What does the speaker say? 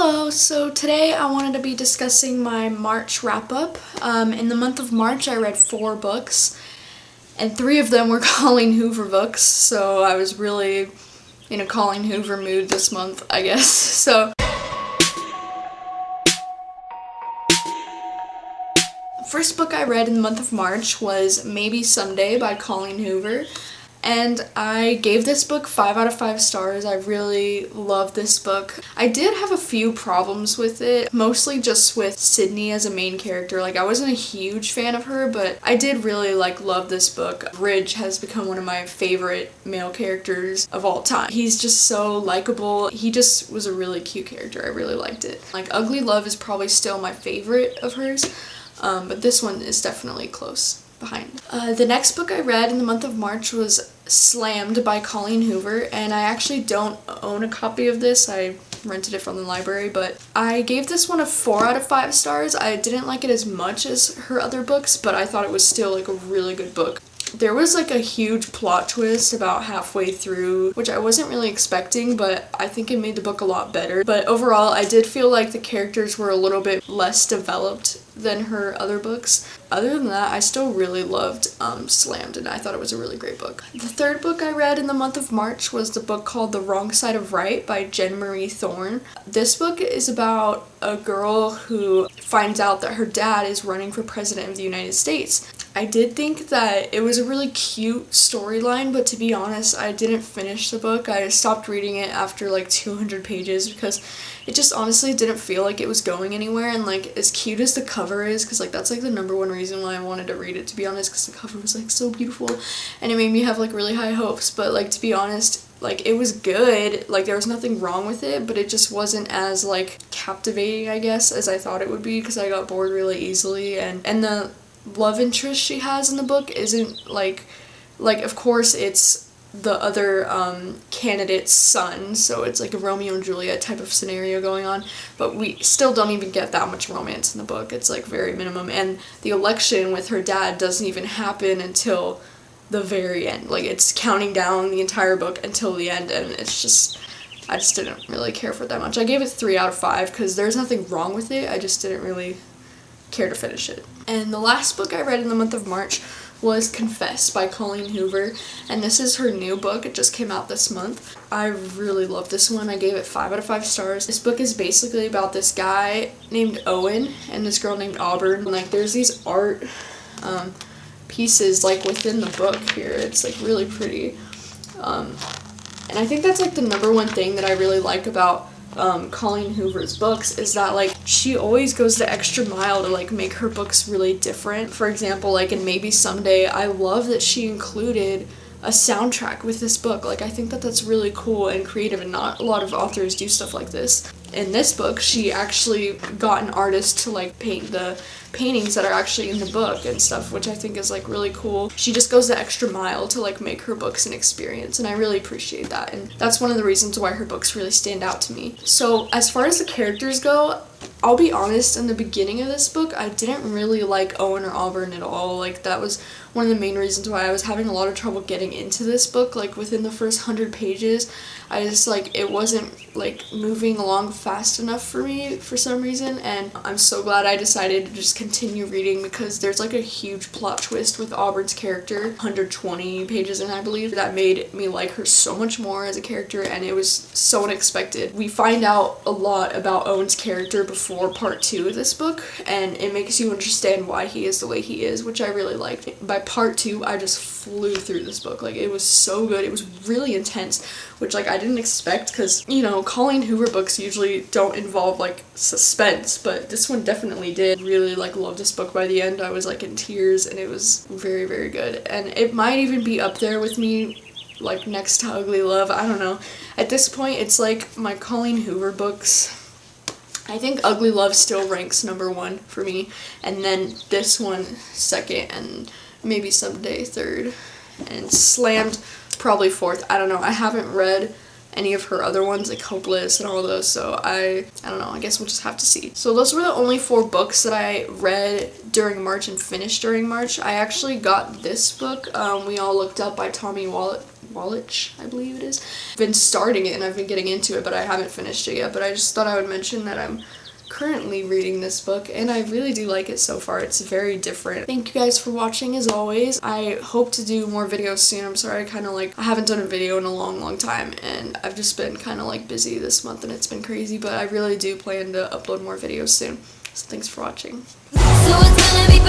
Hello, so today I wanted to be discussing my March wrap-up. In the month of March I read 4 books, and 3 of them were Colleen Hoover books, so I was really in a Colleen Hoover mood this month, I guess. So the first book I read in the month of March was Maybe Someday by Colleen Hoover. And I gave this book 5 out of 5 stars. I really loved this book. I did have a few problems with it, mostly just with Sydney as a main character. Like, I wasn't a huge fan of her, but I did really love this book. Ridge has become one of my favorite male characters of all time. He's just so likable. He just was a really cute character. I really liked it. Like, Ugly Love is probably still my favorite of hers, but this one is definitely close behind. The next book I read in the month of March was Slammed by Colleen Hoover, and I actually don't own a copy of this. I rented it from the library, but I gave this one a 4 out of 5 stars. I didn't like it as much as her other books, but I thought it was still a really good book. There was a huge plot twist about halfway through, which I wasn't really expecting, but I think it made the book a lot better. But overall, I did feel like the characters were a little bit less developed than her other books. Other than that, I still really loved Slammed, and I thought it was a really great book. The third book I read in the month of March was the book called The Wrong Side of Right by Jenn Thorne. This book is about a girl who finds out that her dad is running for president of the United States. I did think that it was a really cute storyline, but to be honest, I didn't finish the book. I stopped reading it after 200 pages because it just honestly didn't feel like it was going anywhere. And as cute as the cover is, because that's the number one reason why I wanted to read it, to be honest, because the cover was so beautiful and it made me have really high hopes. But to be honest, it was good. There was nothing wrong with it, but it just wasn't as captivating, I guess, as I thought it would be, because I got bored really easily. And the love interest she has in the book isn't of course it's the other candidate's son, so it's a Romeo and Juliet type of scenario going on, but we still don't even get that much romance in the book. It's very minimum, and the election with her dad doesn't even happen until the very end. It's counting down the entire book until the end, and it's just, I just didn't really care for it that much. I gave it 3 out of 5 because there's nothing wrong with it, I just didn't really care to finish it. And the last book I read in the month of March was Confess by Colleen Hoover, and this is her new book. It just came out this month. I really love this one. I gave it 5 out of 5 stars. This book is basically about this guy named Owen and this girl named Auburn. There's these art pieces within the book here. It's really pretty. And I think that's the number one thing that I really like about Colleen Hoover's books, is that she always goes the extra mile to make her books really different. For example, in Maybe Someday, I love that she included a soundtrack with this book. I think that that's really cool and creative, and not a lot of authors do stuff like this. In this book, she actually got an artist to paint the paintings that are actually in the book and stuff, which I think is really cool. She just goes the extra mile to make her books an experience, and I really appreciate that, and that's one of the reasons why her books really stand out to me. So as far as the characters go, I'll be honest, in the beginning of this book, I didn't really like Owen or Auburn at all. That was one of the main reasons why I was having a lot of trouble getting into this book. Within the first 100 pages, I just, it wasn't, moving along fast enough for me for some reason, and I'm so glad I decided to just continue reading, because there's, a huge plot twist with Auburn's character, 120 pages in, I believe, that made me like her so much more as a character, and it was so unexpected. We find out a lot about Owen's character before part 2 of this book, and it makes you understand why he is the way he is, which I really liked. By part 2, I just flew through this book. It was so good. It was really intense, which I didn't expect, because Colleen Hoover books usually don't involve suspense, but this one definitely did. Really loved this book. By the end, I was in tears, and it was very, very good, and it might even be up there with me next to Ugly Love. I don't know. At this point, it's my Colleen Hoover books, I think Ugly Love still ranks number 1 for me, and then this one second, and Maybe Someday third, and Slammed probably 4th. I don't know. I haven't read any of her other ones, Hopeless and all those, so I don't know. I guess we'll just have to see. So those were the only 4 books that I read during March and finished during March. I actually got this book, We All Looked Up by Wallach, I believe it is. I've been starting it and I've been getting into it, but I haven't finished it yet. But I just thought I would mention that I'm currently reading this book and I really do like it so far. It's very different. Thank you guys for watching as always. I hope to do more videos soon. I'm sorry I haven't done a video in a long time and I've just been kind of like busy this month and it's been crazy, but I really do plan to upload more videos soon. So thanks for watching. So it's gonna be